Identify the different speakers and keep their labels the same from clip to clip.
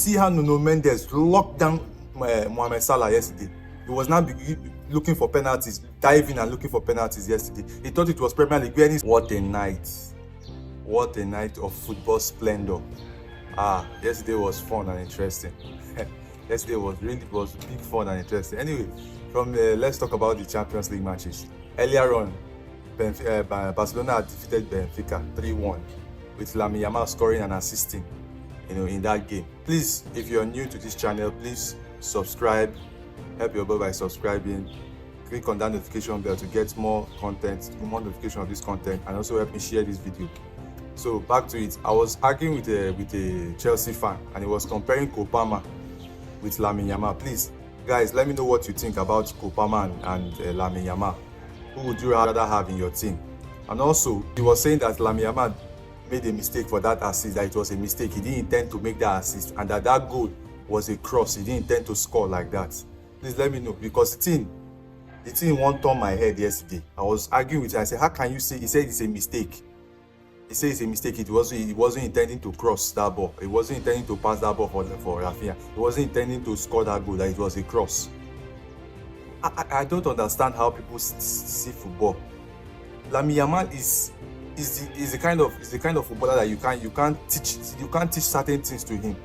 Speaker 1: See how Nuno Mendes locked down Mohamed Salah yesterday. He was now looking for penalties, diving and looking for penalties yesterday. He thought it was Premier League. What a night. What a night of football splendor. Yesterday was fun and interesting. Yesterday was big fun and interesting. Anyway, let's talk about the Champions League matches. Earlier on, Barcelona had defeated Benfica 3-1 with Lamine Yamal scoring and assisting, in that game. Please, if you're new to this channel, please subscribe. Help your boy by subscribing. Click on that notification bell to get more content, more notification of this content, and also help me share this video. So back to it. I was arguing with a Chelsea fan, and he was comparing Kopama with Lamine Yamal. Please, guys, let me know what you think about Kopama and Lamine Yamal. Who would you rather have in your team? And also, he was saying that Lamine Yamal made a mistake for that assist, that it was a mistake. He didn't intend to make that assist, and that goal was a cross. He didn't intend to score like that. Please let me know, because the thing won't turn my head yesterday. I was arguing with him. I said, how can you say? He said it's a mistake. He said it's a mistake. He wasn't intending to cross that ball. He wasn't intending to pass that ball for Rafinha. He wasn't intending to score that goal, that it was a cross. I don't understand how people see football. Lamine Yamal is the kind of footballer that you can't teach certain things to him.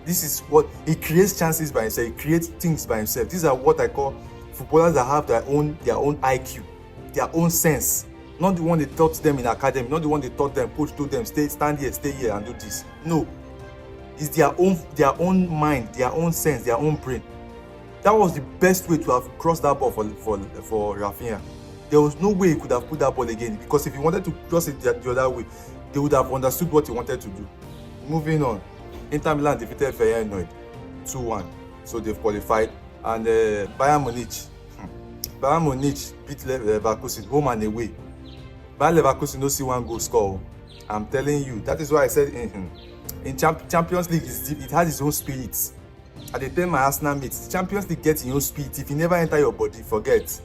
Speaker 1: This is what he creates chances by himself. He creates things by himself. These are what I call footballers that have their own IQ, their own sense. Not the one they taught them in academy, not the one they taught them, coach told them, stand here, stay here and do this. No. It's their own mind, their own sense, their own brain. That was the best way to have crossed that ball for Rafinha. There was no way he could have put that ball again, because if he wanted to cross it the other way, they would have understood what he wanted to do. Moving on. Inter Milan defeated Feyenoord 2-1, so they've qualified. And Bayern Munich beat Leverkusen home and away. Bayern Leverkusen no see one goal score. I'm telling you, that is why I said in Champions League it has its own spirit. I tell my Arsenal mates, Champions League gets your own spirit. If you never enter your body, forget.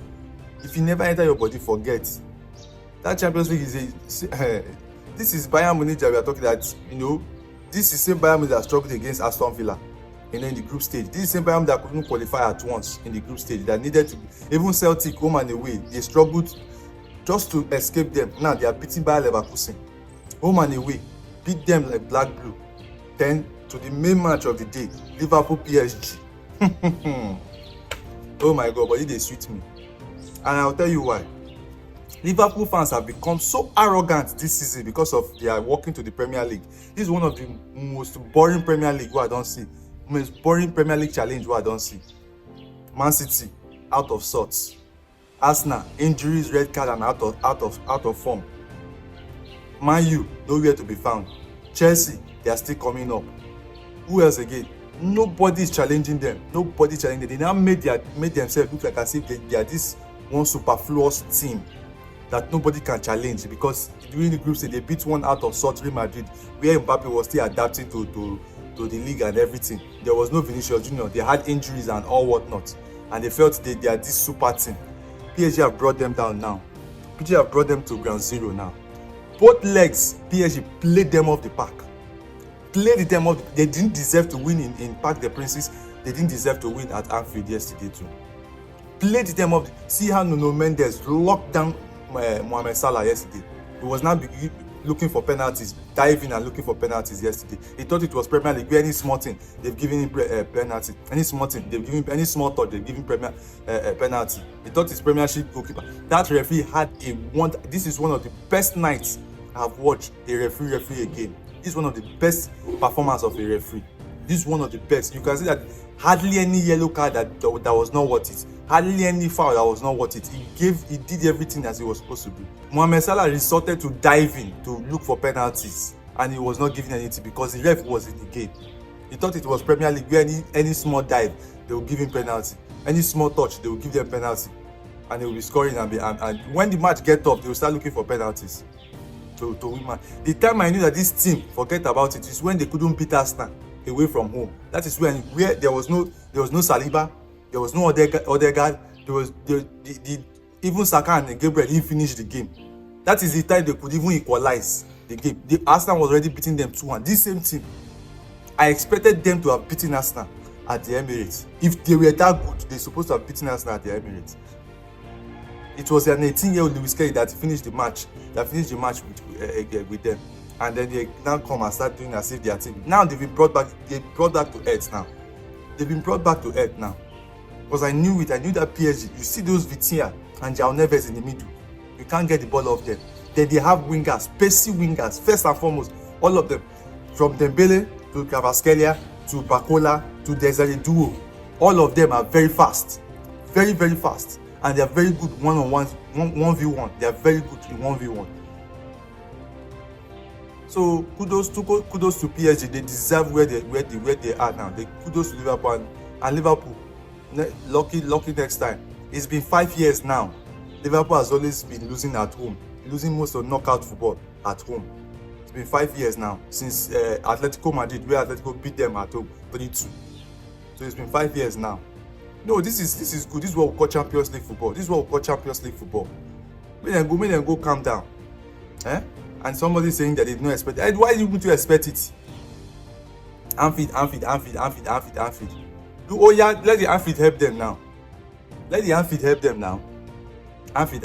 Speaker 1: If you never enter your body, forget. That Champions League is this is Bayern Munich that we are talking that, this is same Bayern Munich that struggled against Aston Villa, in the group stage. This is same Bayern that couldn't qualify at once in the group stage, that needed to, even Celtic home and away, they struggled just to escape them. Now they are beating Bayer Leverkusen home and away, beat them like black blue. Then to the main match of the day, Liverpool PSG. Oh my God, but they sweet me. And I'll tell you why. Liverpool fans have become so arrogant this season because of their walking to the Premier League. This is one of the most boring Premier League I don't see. Most boring Premier League challenge I don't see. Man City out of sorts. Arsenal injuries, red card, and out of form. Man U nowhere to be found. Chelsea, they are still coming up. Who else again? Nobody is challenging them. Nobody challenging them. They now made themselves look like as if they are this one superfluous team that nobody can challenge, because during the group stage they beat one out of sorts Real Madrid, where Mbappe was still adapting to the league and everything. There was no Vinicius Junior. They had injuries and all whatnot, and they felt they are this super team. PSG have brought them down now. PSG have brought them to ground zero now. Both legs, PSG played them off the park. Played them off. They didn't deserve to win in Parc des Princes. They didn't deserve to win at Anfield yesterday too. Played them off. See how Nuno Mendes locked down Mohamed Salah yesterday. He was now looking for penalties, diving and looking for penalties yesterday. He thought it was Premier League. Any small thing, they've given him penalty. Any small thing, they've given him any small touch, they've given him penalty. He thought his Premiership goalkeeper. That referee had a wonder. This is one of the best nights I've watched a referee a game. This is one of the best performances of a referee. This is one of the best. You can see that hardly any yellow card that was not worth it. Hardly any foul that was not worth it. He did everything as he was supposed to do. Mohamed Salah resorted to diving to look for penalties, and he was not given anything because the ref was in the game. He thought it was Premier League where any small dive, they will give him penalty. Any small touch, they will give them penalty. And they will be scoring, and when the match gets tough, they will start looking for penalties to win match. The time I knew that this team forget about it is when they couldn't beat Arsenal away from home. That is where there was no Saliba, there was no Odegaard, there was even Saka and Gabriel didn't finish the game. That is the time they could even equalize the game. The Arsenal was already beating them 2-1. This same team I expected them to have beaten Arsenal at the Emirates. If they were that good, they're supposed to have beaten Arsenal at the Emirates. It was an 18-year-old Lewis Kelly that finished the match. With them, and then they now come and start doing as if they are team. Now they've been brought back. They brought back to earth now. They've been brought back to earth now. Because I knew it. I knew that PSG. You see those Vitinha and João Neves in the middle. You can't get the ball off them. Then they have wingers, pacey wingers. First and foremost, all of them, from Dembele to Kvaratskhelia to Bakola to Desiree Duo, all of them are very fast, very very fast, and they are very good one-on-one, 1v1. They are very good in 1v1. So kudos to PSG. They deserve where they are now. Kudos to Liverpool and Liverpool. Lucky next time. It's been 5 years now. Liverpool has always been losing at home, losing most of knockout football at home. It's been 5 years now since Atletico Madrid, where Atletico beat them at home 3-2. So it's been 5 years now. No, this is good. This is what we call Champions League football. Make them go calm down. And somebody saying that they don't expect it. Why do you need to expect it? Anfield. Oh yeah, let the Anfield help them now. Anfield.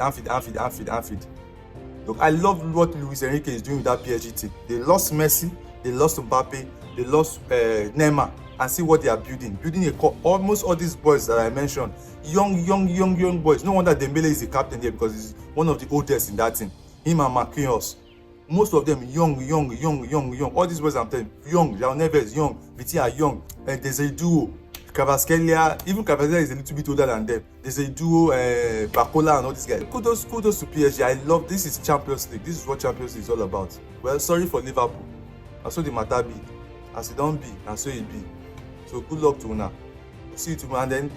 Speaker 1: Look, I love what Luis Enrique is doing with that PSG team. They lost Messi, they lost Mbappe, they lost Neymar, and see what they are building. Building a core. Almost all these boys that I mentioned, young boys. No wonder Dembele is the captain there because he's one of the oldest in that team. Him and Marquinhos. Most of them young. All these boys I'm telling you, young. João Neves young, Vitinha young, and there's a duo. Kvaratskhelia, even Kvaratskhelia is a little bit older than them. There's a duo, Bakola and all these guys. Kudos to PSG. I love this. Is Champions League. This is what Champions League is all about. Well, sorry for Liverpool. That's what the matter be. As it don't be, and so it be. So good luck to Una. See you tomorrow. And then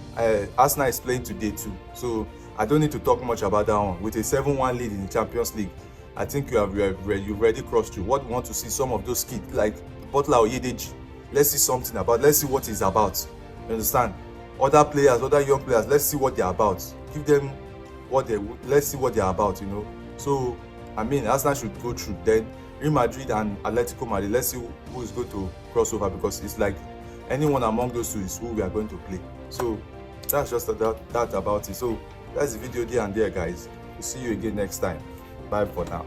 Speaker 1: Arsenal is playing today too. So I don't need to talk much about that one. With a 7-1 lead in the Champions League, I think you've already crossed through. What we want to see some of those kids like Butler or Yedeji. Let's see something about. Let's see what it's about. You understand? Other players, other young players. Let's see what they're about. Give them let's see what they're about. You know. So I mean, Arsenal should go through. Then Real Madrid and Atletico Madrid. Let's see who is going to cross over, because it's like anyone among those two is who we are going to play. So that's just that about it. So that's the video there and there, guys. We'll see you again next time. Bye for now.